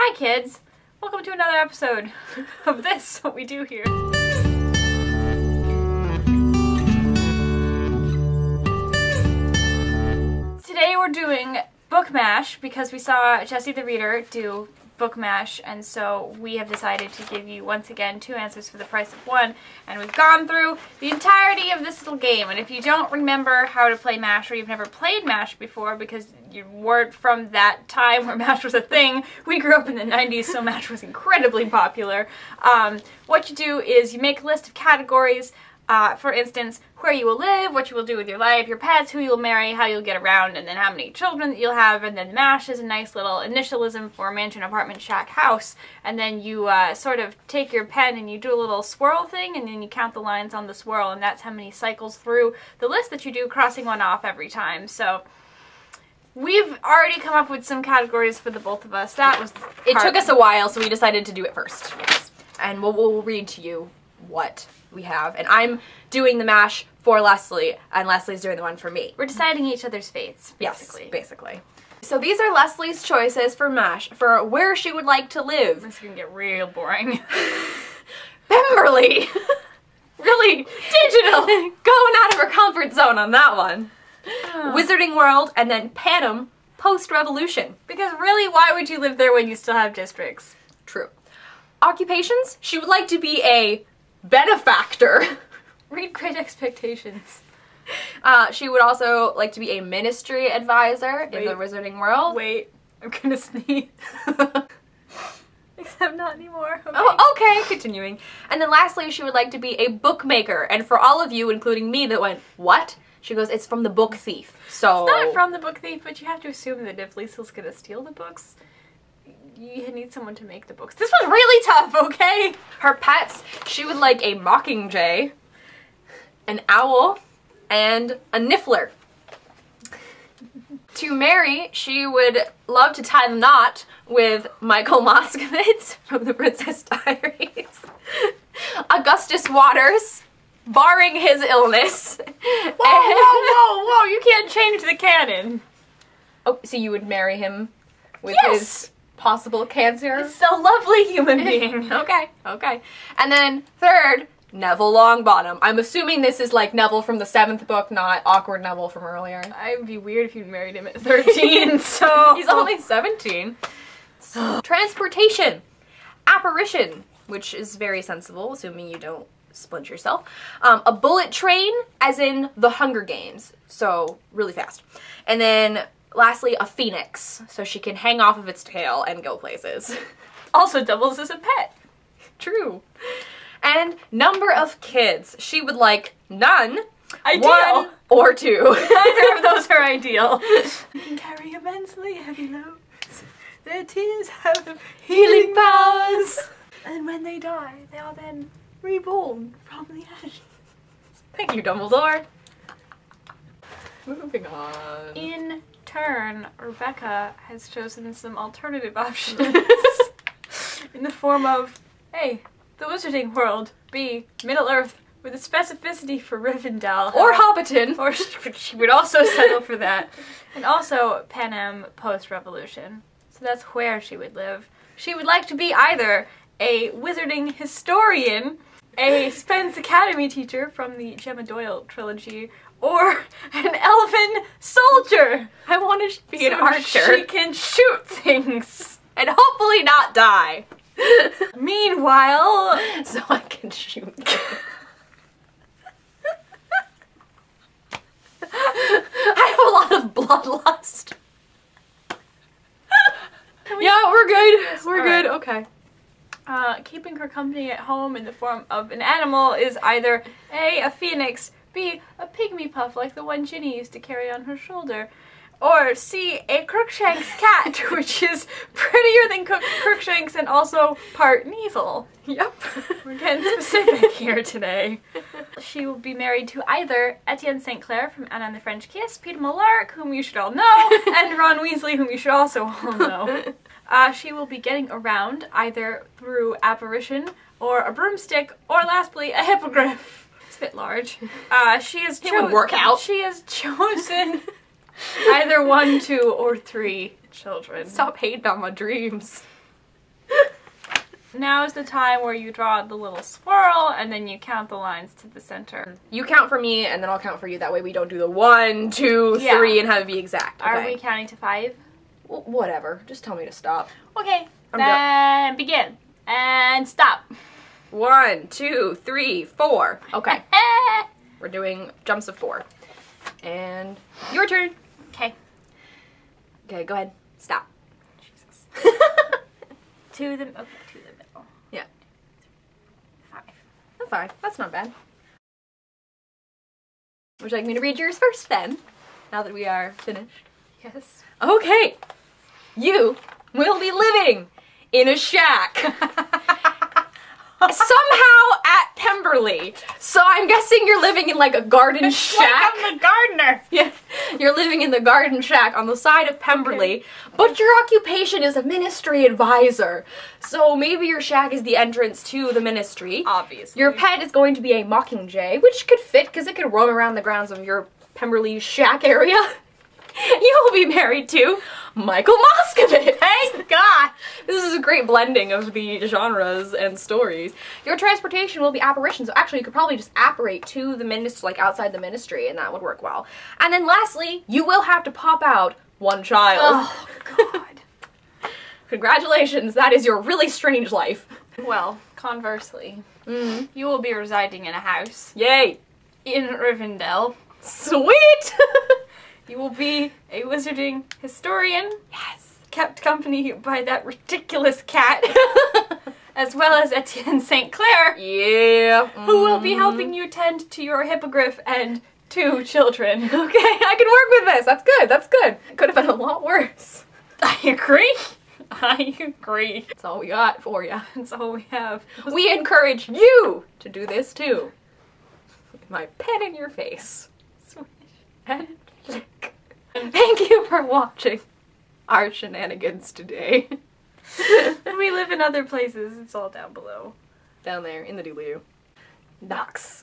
Hi kids! Welcome to another episode of this, what we do here. Today we're doing Book Mash because we saw Jessie the Reader do Book Mash, and so we have decided to give you once again 2 answers for the price of 1, and we've gone through the entirety of this little game. And if you don't remember how to play MASH, or you've never played MASH before because you weren't from that time where MASH was a thing, we grew up in the 90s, so MASH was incredibly popular. What you do is you make a list of categories. For instance, where you will live, what you will do with your life, your pets, who you'll marry, how you'll get around, and then how many children that you'll have. And then MASH is a nice little initialism for mansion, apartment, shack, house. And then you sort of take your pen and you do a little swirl thing, and then you count the lines on the swirl, and that's how many cycles through the list that you do, crossing one off every time. So we've already come up with some categories for the both of us. It took us a while, so we decided to do it first. Yes. And we'll read to you what we have, and I'm doing the MASH for Leslie, and Leslie's doing the one for me. We're deciding each other's fates, basically. Yes, basically. So these are Leslie's choices for MASH, for where she would like to live. This is gonna get real boring. Pemberley! Really digital! Going out of her comfort zone on that one. Wizarding World, and then Panem, post-revolution. Because really, why would you live there when you still have districts? True. Occupations, she would like to be a benefactor. Read Great Expectations. She would also like to be a ministry advisor in the Wizarding World. Wait, I'm gonna sneeze. Except not anymore. Okay. Oh, okay, continuing. And then lastly, she would like to be a bookmaker. And for all of you, including me, that went, what? She goes, it's from the Book Thief. So it's not from the Book Thief, but you have to assume that if Liesl's gonna steal the books, you need someone to make the books. This was really tough, okay? Her pets, she would like a mockingjay, an owl, and a niffler. To marry, she would love to tie the knot with Michael Moskowitz from The Princess Diaries, Augustus Waters, barring his illness. Whoa, you can't change the canon. Oh, so you would marry him with his possible cancer? He's a lovely human being. Okay. And then third, Neville Longbottom. I'm assuming this is like Neville from the 7th book, not awkward Neville from earlier. It would be weird if you married him at 13, so... He's only 17. Transportation. Apparition, which is very sensible, assuming you don't splint yourself. A bullet train, as in the Hunger Games, so really fast. And then lastly, a phoenix, so she can hang off of its tail and go places. Also doubles as a pet. True. And number of kids. She would like none, ideal. 1 or 2. Neither of those are ideal. They can carry immensely heavy loads. Their tears have healing powers. And when they die, they are then reborn from the ashes. Thank you, Dumbledore. Moving on. In turn, Rebecca has chosen some alternative options in the form of A, the Wizarding World, B, Middle-earth, with a specificity for Rivendell. Or Hobbiton. Or she would also settle for that. And also Panem post-revolution. So that's where she would live. She would like to be either a wizarding historian, a Spence Academy teacher from the Gemma Doyle trilogy, or an elven soldier. I want to be an archer. She can shoot things. And hopefully not die. Meanwhile, so I can shoot. I have a lot of bloodlust. Yeah, we're good. We're good. Okay. Keeping her company at home in the form of an animal is either A, a phoenix, B, a pygmy puff like the one Ginny used to carry on her shoulder, or C, a Crookshanks cat, which is prettier than Crookshanks and also part Kneasel. Yep. We're getting specific here today. She will be married to either Etienne St. Clair from Anna and the French Kiss, Peter Malark, whom you should all know, and Ron Weasley, whom you should also all know. She will be getting around either through apparition, or a broomstick, or lastly, a hippogriff. It's a bit large. She would work out. She has chosen either 1, 2, or 3 children. Stop hating on my dreams. Now is the time where you draw the little swirl and then you count the lines to the center. You count for me and then I'll count for you. That way we don't do the 1, 2, 3 and have it be exact. Okay. Are we counting to 5? Well, whatever. Just tell me to stop. Okay. Then begin. And stop. 1, 2, 3, 4. Okay. We're doing jumps of 4. And your turn. Okay. Okay, go ahead. Stop. Jesus. To the middle. Yeah. 5. That's 5. That's not bad. Would you like me to read yours first then? Now that we are finished. Yes. Okay. You will be living in a shack. Somehow at Pemberley. So I'm guessing you're living in like a garden shack. Like I'm the gardener. Yeah. You're living in the garden shack on the side of Pemberley, okay. But your occupation is a ministry advisor. So maybe your shack is the entrance to the ministry. Obviously. Your pet is going to be a mockingjay, which could fit because it could roam around the grounds of your Pemberley shack area. You will be married to Michael Moscovitz. Thank God! This is a great blending of the genres and stories. Your transportation will be apparition, so actually you could probably just apparate to the ministry, like outside the ministry, and that would work well. And then lastly, you will have to pop out one child. Oh, God. Congratulations, that is your really strange life. Well, conversely, you will be residing in a house. Yay! In Rivendell. Sweet! You will be a wizarding historian. Yes. Kept company by that ridiculous cat. As well as Etienne St. Clair. Yeah. Who will be helping you tend to your hippogriff and 2 children. Okay, I can work with this. That's good. That's good. Could have been a lot worse. I agree. I agree. That's all we got for you. That's all we have. We encourage you to do this too. With my pen in your face. Swish and flick. Thank you for watching our shenanigans today. We live in other places. It's all down below. Down there in the doobly-doo. Knox.